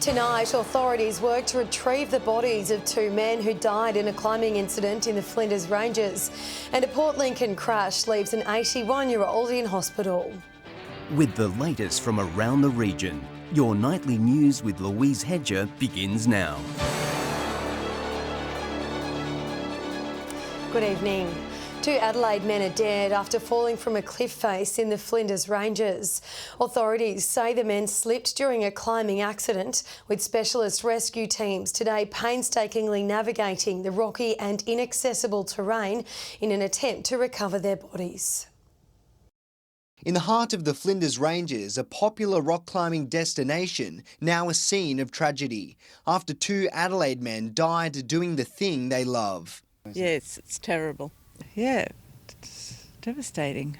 Tonight, authorities work to retrieve the bodies of two men who died in a climbing incident in the Flinders Ranges. And a Port Lincoln crash leaves an 81-year-old in hospital. With the latest from around the region, your nightly news with Louise Hedger begins now. Good evening. Two Adelaide men are dead after falling from a cliff face in the Flinders Ranges. Authorities say the men slipped during a climbing accident, with specialist rescue teams today painstakingly navigating the rocky and inaccessible terrain in an attempt to recover their bodies. In the heart of the Flinders Ranges, a popular rock climbing destination, now a scene of tragedy, after two Adelaide men died doing the thing they love. Yes, it's terrible. Yeah, it's devastating.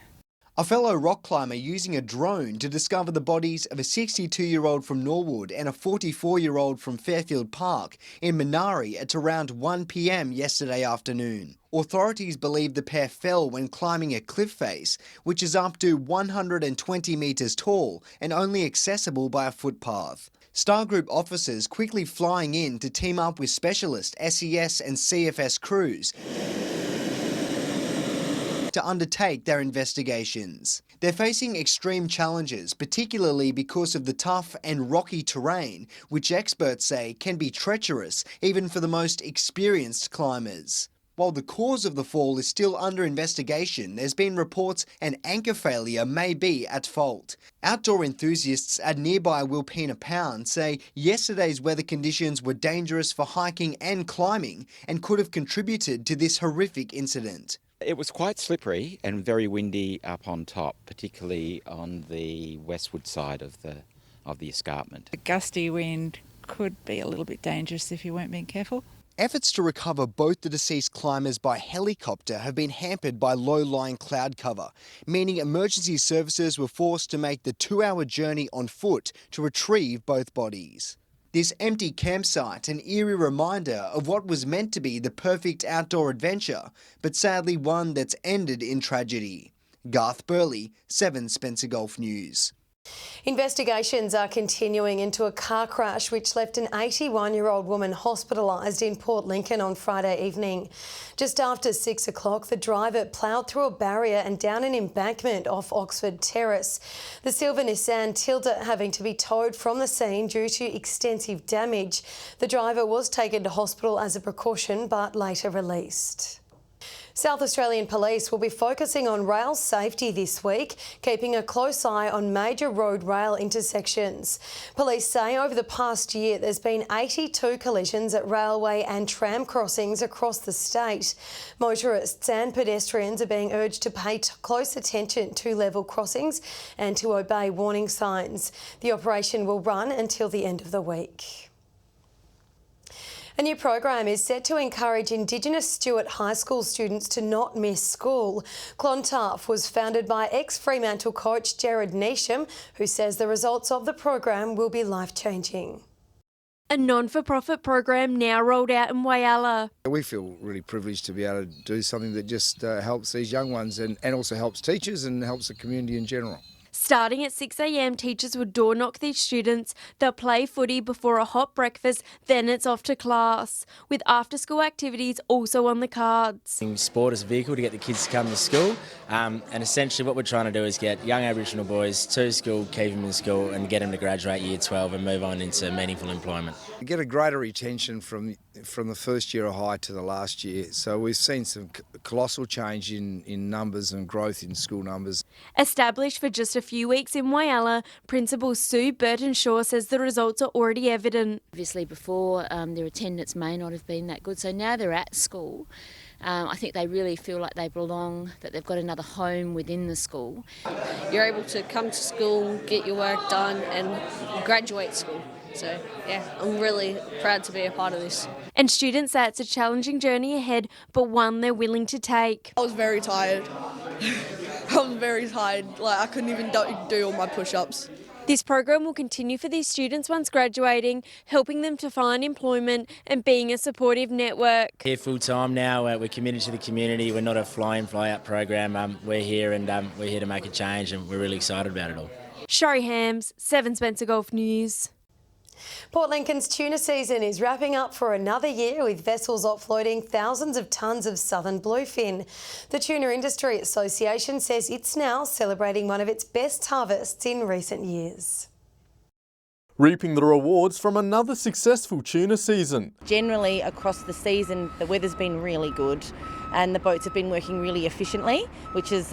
A fellow rock climber using a drone to discover the bodies of a 62-year-old from Norwood and a 44-year-old from Fairfield Park in Minari at around 1 p.m. yesterday afternoon. Authorities believe the pair fell when climbing a cliff face, which is up to 120 metres tall and only accessible by a footpath. Star Group officers quickly flying in to team up with specialist SES and CFS crews to undertake their investigations. They're facing extreme challenges, particularly because of the tough and rocky terrain, which experts say can be treacherous even for the most experienced climbers. While the cause of the fall is still under investigation, there's been reports an anchor failure may be at fault. Outdoor enthusiasts at nearby Wilpena Pound say yesterday's weather conditions were dangerous for hiking and climbing and could have contributed to this horrific incident. It was quite slippery and very windy up on top, particularly on the westward side of the escarpment. A gusty wind could be a little bit dangerous if you weren't being careful. Efforts to recover both the deceased climbers by helicopter have been hampered by low-lying cloud cover, meaning emergency services were forced to make the 2-hour journey on foot to retrieve both bodies. This empty campsite, an eerie reminder of what was meant to be the perfect outdoor adventure, but sadly one that's ended in tragedy. Garth Burley, 7 Spencer Gulf News. Investigations are continuing into a car crash which left an 81-year-old woman hospitalised in Port Lincoln on Friday evening. Just after 6 o'clock, the driver ploughed through a barrier and down an embankment off Oxford Terrace. The silver Nissan Tilda having to be towed from the scene due to extensive damage. The driver was taken to hospital as a precaution but later released. South Australian Police will be focusing on rail safety this week, keeping a close eye on major road rail intersections. Police say over the past year there's been 82 collisions at railway and tram crossings across the state. Motorists and pedestrians are being urged to pay close attention to level crossings and to obey warning signs. The operation will run until the end of the week. A new program is set to encourage Indigenous Stuart High School students to not miss school. Clontarf was founded by ex-Fremantle coach Jared Neesham, who says the results of the program will be life-changing. A non-for-profit program now rolled out in Whyalla. We feel really privileged to be able to do something that just helps these young ones and also helps teachers and helps the community in general. Starting at 6 a.m, teachers will door knock these students. They'll play footy before a hot breakfast, then it's off to class, with after-school activities also on the cards. Sport as a vehicle to get the kids to come to school, and essentially what we're trying to do is get young Aboriginal boys to school, keep them in school and get them to graduate year 12 and move on into meaningful employment. We get a greater retention from the first year of high to the last year, so we've seen some colossal change in numbers and growth in school numbers. Established for just a few weeks in Whyalla, Principal Sue Burton-Shaw says the results are already evident. Obviously before their attendance may not have been that good, so now they're at school. I think they really feel like they belong, that they've got another home within the school. You're able to come to school, get your work done and graduate school. So, yeah, I'm really proud to be a part of this. And students say it's a challenging journey ahead, but one they're willing to take. I was very tired. I was very tired. Like, I couldn't even do all my push-ups. This program will continue for these students once graduating, helping them to find employment and being a supportive network. Here full time now, we're committed to the community. We're not a fly-in, fly-out program. We're here and we're here to make a change and we're really excited about it all. Shari Hams, 7 Spencer Gulf News. Port Lincoln's tuna season is wrapping up for another year with vessels offloading thousands of tonnes of southern bluefin. The Tuna Industry Association says it's now celebrating one of its best harvests in recent years. Reaping the rewards from another successful tuna season. Generally across the season the weather's been really good and the boats have been working really efficiently, which has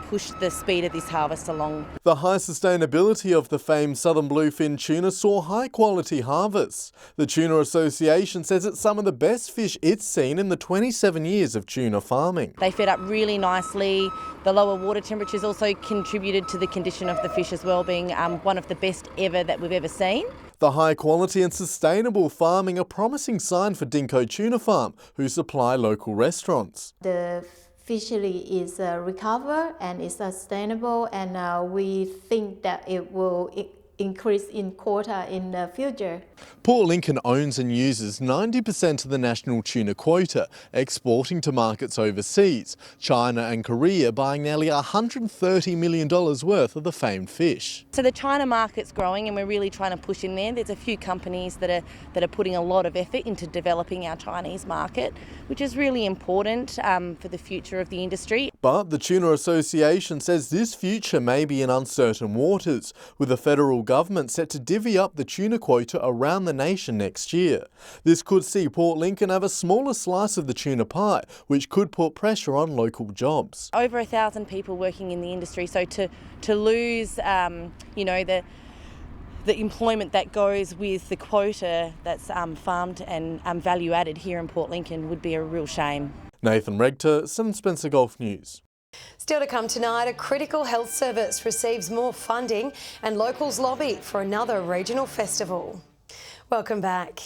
pushed the speed of this harvest along. The high sustainability of the famed southern bluefin tuna saw high quality harvests. The Tuna Association says it's some of the best fish it's seen in the 27 years of tuna farming. They fed up really nicely. The lower water temperatures also contributed to the condition of the fish as well, being one of the best ever that we've ever seen. The high quality and sustainable farming a promising sign for Dinko Tuna Farm, who supply local restaurants. The fishery is recovered and is sustainable, and we think that it will increase in quota in the future. Port Lincoln owns and uses 90% of the national tuna quota, exporting to markets overseas, China and Korea buying nearly $130 million worth of the famed fish. So the China market's growing and we're really trying to push in there. There's a few companies that are putting a lot of effort into developing our Chinese market, which is really important for the future of the industry. But the Tuna Association says this future may be in uncertain waters, with the federal government set to divvy up the tuna quota around the nation next year. This could see Port Lincoln have a smaller slice of the tuna pie, which could put pressure on local jobs. Over 1,000 people working in the industry, so to lose, the employment that goes with the quota that's farmed and value added here in Port Lincoln would be a real shame. Nathan Regter, St Spencer Golf News. Still to come tonight, a critical health service receives more funding and locals lobby for another regional festival. Welcome back.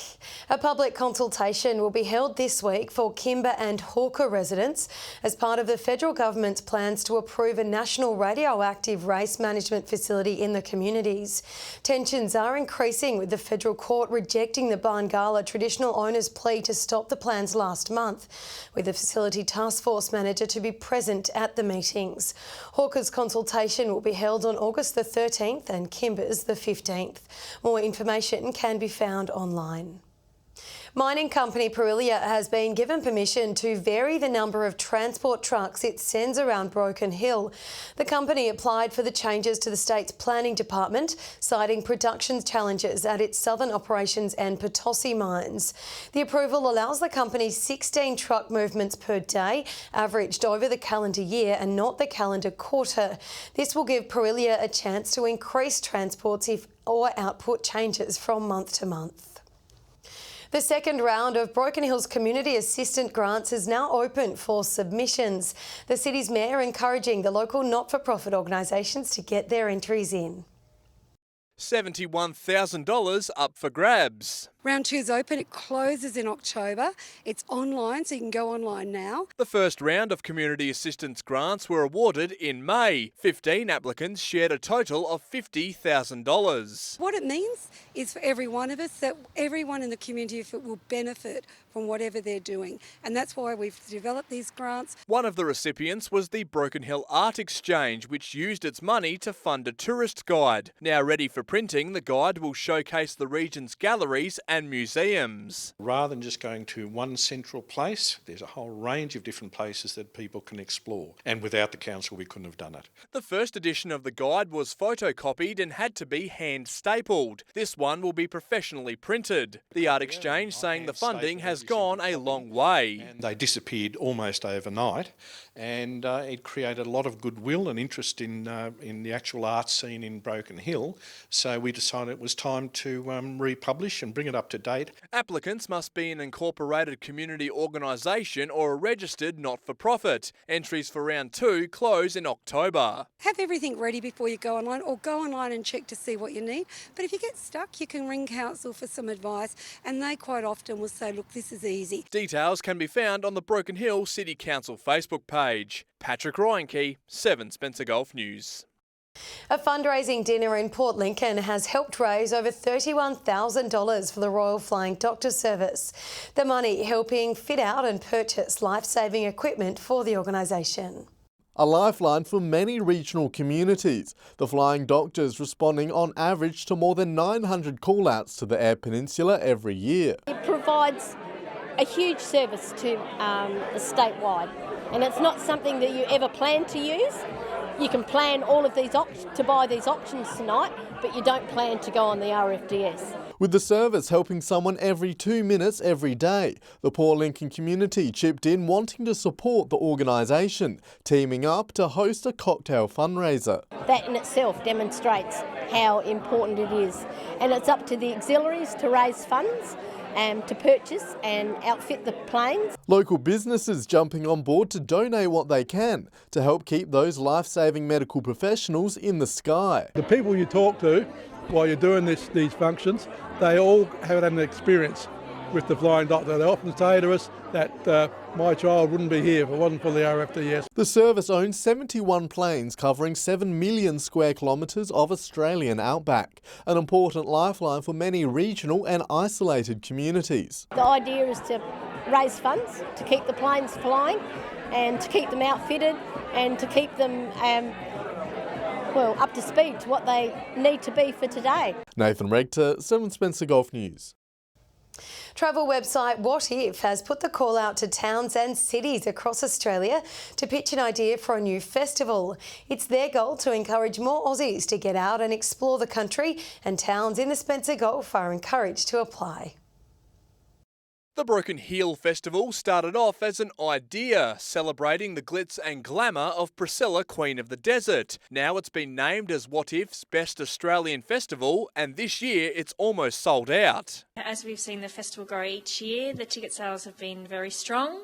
A public consultation will be held this week for Kimber and Hawker residents as part of the federal government's plans to approve a national radioactive waste management facility in the communities. Tensions are increasing with the federal court rejecting the Barngala traditional owners' plea to stop the plans last month, with the facility task force manager to be present at the meetings. Hawker's consultation will be held on August the 13th and Kimber's the 15th. More information can be found online. Mining company Perillia has been given permission to vary the number of transport trucks it sends around Broken Hill. The company applied for the changes to the state's planning department, citing production challenges at its southern operations and Potosi mines. The approval allows the company 16 truck movements per day, averaged over the calendar year and not the calendar quarter. This will give Perillia a chance to increase transports if or output changes from month to month. The second round of Broken Hill's Community Assistant Grants is now open for submissions. The city's mayor encouraging the local not-for-profit organisations to get their entries in. $71,000 up for grabs. Round 2 is open. It closes in October. It's online, so you can go online now. The first round of community assistance grants were awarded in May. 15 applicants shared a total of $50,000. What it means is for every one of us that everyone in the community will benefit from whatever they're doing. And that's why we've developed these grants. One of the recipients was the Broken Hill Art Exchange, which used its money to fund a tourist guide. Now ready for printing, the guide will showcase the region's galleries and museums. Rather than just going to one central place, there's a whole range of different places that people can explore. And without the council, we couldn't have done it. The first edition of the guide was photocopied and had to be hand stapled. This one will be professionally printed. The Art Exchange saying the funding has gone a long way. And they disappeared almost overnight, and it created a lot of goodwill and interest in the actual art scene in Broken Hill. So we decided it was time to republish and bring it up to date. Applicants must be an incorporated community organisation or a registered not-for-profit. Entries for round 2 close in October. Have everything ready before you go online, or go online and check to see what you need. But if you get stuck, you can ring council for some advice, and they quite often will say, look, this is easy. Details can be found on the Broken Hill City Council Facebook page. Patrick Ryanke, 7 Spencer Golf News. A fundraising dinner in Port Lincoln has helped raise over $31,000 for the Royal Flying Doctor Service. The money helping fit out and purchase life-saving equipment for the organisation. a lifeline for many regional communities. The Flying Doctors responding on average to more than 900 call-outs to the Eyre Peninsula every year. It provides a huge service to statewide, and it's not something that you ever plan to use. You can plan all of these to buy these options tonight, but you don't plan to go on the RFDS. With the service helping someone every 2 minutes every day, the Port Lincoln community chipped in wanting to support the organisation, teaming up to host a cocktail fundraiser. That in itself demonstrates how important it is, and it's up to the auxiliaries to raise funds to purchase and outfit the planes. Local businesses jumping on board to donate what they can to help keep those life-saving medical professionals in the sky. The people you talk to while you're doing these functions, they all have had an experience with the Flying Doctor. They often say to us that my child wouldn't be here if it wasn't for the RFDS. The service owns 71 planes covering 7 million square kilometres of Australian outback, an important lifeline for many regional and isolated communities. The idea is to raise funds to keep the planes flying and to keep them outfitted and to keep them up to speed to what they need to be for today. Nathan Regter, 7 Spencer Golf News. Travel website What If has put the call out to towns and cities across Australia to pitch an idea for a new festival. It's their goal to encourage more Aussies to get out and explore the country, and towns in the Spencer Gulf are encouraged to apply. The Broken Hill Festival started off as an idea, celebrating the glitz and glamour of Priscilla, Queen of the Desert. Now it's been named as What If's Best Australian Festival, and this year it's almost sold out. As we've seen the festival grow each year, the ticket sales have been very strong,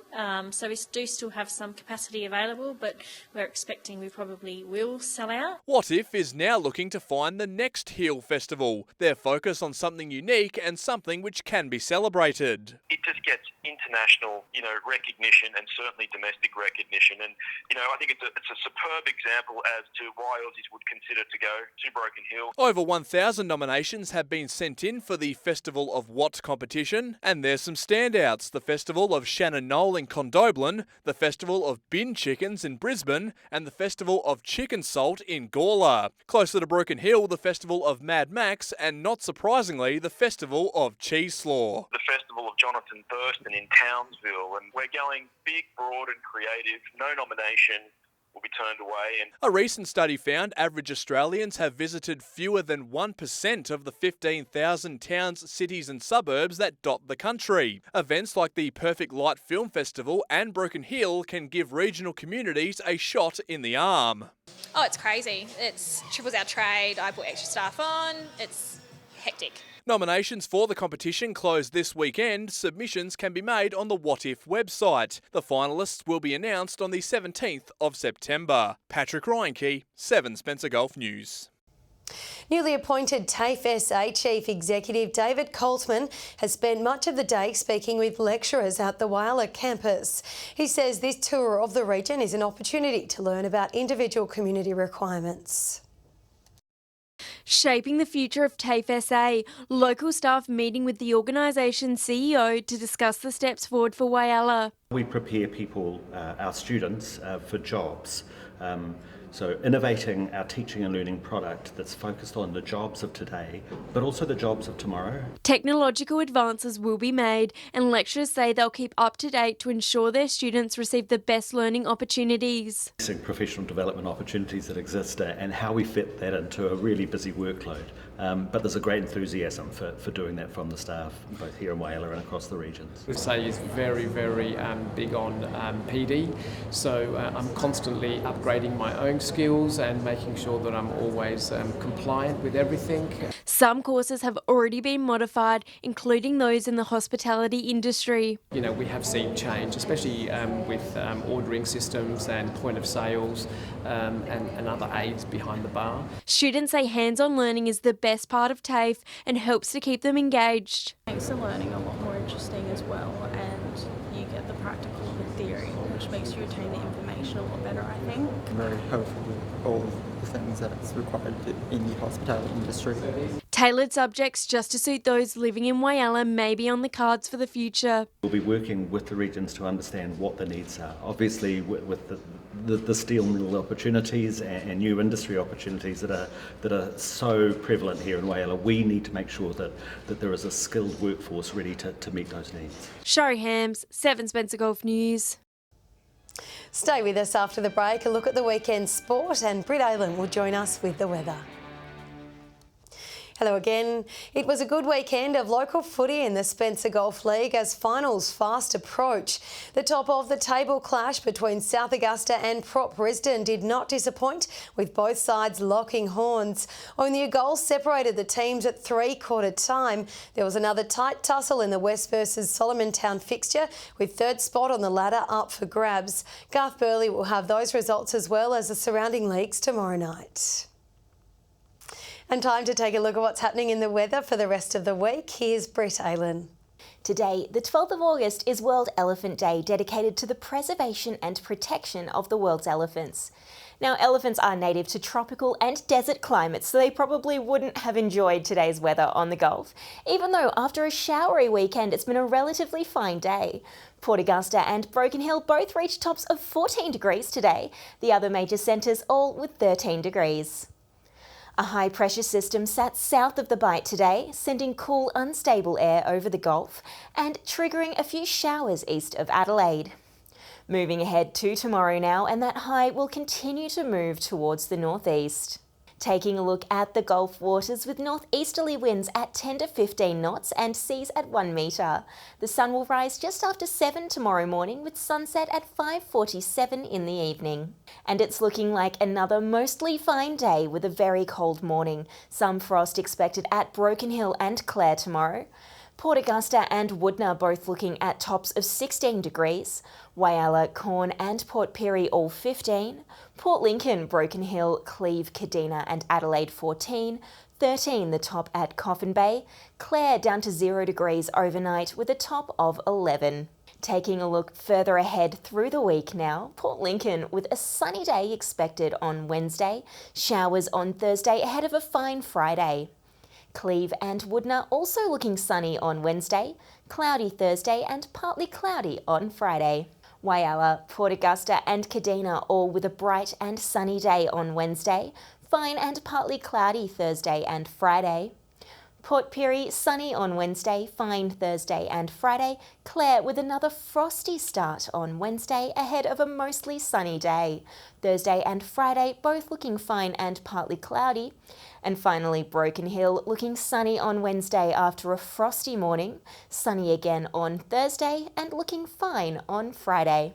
so we do still have some capacity available, but we're expecting we probably will sell out. What If is now looking to find the next Hill Festival. Their focus on something unique and something which can be celebrated. It just gets international, recognition and certainly domestic recognition. And, I think it's a superb example as to why Aussies would consider to go to Broken Hill. Over 1,000 nominations have been sent in for the Festival of What competition, and there's some standouts. The Festival of Shannon Knoll in Condobolin, the Festival of Bin Chickens in Brisbane, and the Festival of Chicken Salt in Gawler. Closer to Broken Hill, the Festival of Mad Max, and not surprisingly, the Festival of Cheese Slaw. The Festival of Jonathan Thurston in Townsville, and we're going big, broad and creative. No nomination will be turned away. And a recent study found average Australians have visited fewer than 1% of the 15,000 towns, cities and suburbs that dot the country. Events like the Perfect Light Film Festival and Broken Hill can give regional communities a shot in the arm. Oh, it's crazy. It's triples our trade. I put extra staff on. It's hectic. Nominations for the competition close this weekend. Submissions can be made on the What If website. The finalists will be announced on the 17th of September. Patrick Reinke, 7 Spencer Gulf News. Newly appointed TAFE SA Chief Executive David Coltman has spent much of the day speaking with lecturers at the Whyalla campus. He says this tour of the region is an opportunity to learn about individual community requirements. Shaping the future of TAFE SA, local staff meeting with the organisation's CEO to discuss the steps forward for Whyalla. We prepare people, our students, for jobs. So innovating our teaching and learning product that's focused on the jobs of today, but also the jobs of tomorrow. Technological advances will be made, and lecturers say they'll keep up to date to ensure their students receive the best learning opportunities. Professional development opportunities that exist and how we fit that into a really busy workload. But there's a great enthusiasm for doing that from the staff, both here in Whyalla and across the regions. SA is very, very big on PD, so I'm constantly upgrading my own skills and making sure that I'm always compliant with everything. Some courses have already been modified, including those in the hospitality industry. We have seen change, especially with ordering systems and point of sales and other aids behind the bar. Students say hands-on learning is the best part of TAFE and helps to keep them engaged. It makes the learning a lot more interesting as well, and you get the practical of the theory, which makes you retain the information a lot better, I think. Very helpful with all the things that's required in the hospitality industry. Tailored subjects just to suit those living in Whyalla may be on the cards for the future. We'll be working with the regions to understand what the needs are. Obviously, with the steel mill opportunities and new industry opportunities that are so prevalent here in Whyalla, we need to make sure that there is a skilled workforce ready to meet those needs. Shari Hams, 7 Spencer Golf News. Stay with us after the break. A look at the weekend sport, and Britt Aylan will join us with the weather. Hello again. It was a good weekend of local footy in the Spencer Golf League as finals fast approach. The top of the table clash between South Augusta and Prop Brisbane did not disappoint, with both sides locking horns. Only a goal separated the teams at three-quarter time. There was another tight tussle in the West versus Solomon Town fixture, with third spot on the ladder up for grabs. Garth Burley will have those results as well as the surrounding leagues tomorrow night. And time to take a look at what's happening in the weather for the rest of the week. Here's Britt Aylan. Today, the 12th of August, is World Elephant Day, dedicated to the preservation and protection of the world's elephants. Now, elephants are native to tropical and desert climates, so they probably wouldn't have enjoyed today's weather on the Gulf, even though after a showery weekend, it's been a relatively fine day. Port Augusta and Broken Hill both reached tops of 14 degrees today, the other major centres all with 13 degrees. A high-pressure system sat south of the Bight today, sending cool, unstable air over the Gulf and triggering a few showers east of Adelaide. Moving ahead to tomorrow now, and that high will continue to move towards the northeast. Taking a look at the Gulf waters with northeasterly winds at 10 to 15 knots and seas at 1 metre. The sun will rise just after 7 tomorrow morning with sunset at 5:47 in the evening. And it's looking like another mostly fine day with a very cold morning. Some frost expected at Broken Hill and Clare tomorrow. Port Augusta and Woodna both looking at tops of 16 degrees. Whyalla, Corn and Port Pirie all 15. Port Lincoln, Broken Hill, Cleve, Kadina and Adelaide 14. 13 the top at Coffin Bay. Clare down to 0 degrees overnight with a top of 11. Taking a look further ahead through the week now, Port Lincoln with a sunny day expected on Wednesday. Showers on Thursday ahead of a fine Friday. Cleve and Woodna also looking sunny on Wednesday, cloudy Thursday and partly cloudy on Friday. Whyalla, Port Augusta and Kadina all with a bright and sunny day on Wednesday, fine and partly cloudy Thursday and Friday. Port Pirie sunny on Wednesday, fine Thursday and Friday. Clare with another frosty start on Wednesday ahead of a mostly sunny day. Thursday and Friday both looking fine and partly cloudy. And finally Broken Hill looking sunny on Wednesday after a frosty morning, sunny again on Thursday and looking fine on Friday.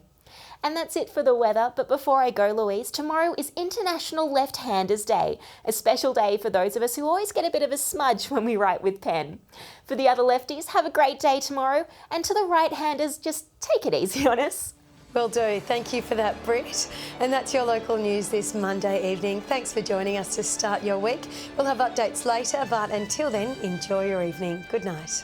And that's it for the weather, but before I go, Louise, tomorrow is International Left-Handers Day, a special day for those of us who always get a bit of a smudge when we write with pen. For the other lefties, have a great day tomorrow, and to the right-handers, just take it easy on us. Will do. Thank you for that, Britt. And that's your local news this Monday evening. Thanks for joining us to start your week. We'll have updates later, but until then, enjoy your evening. Good night.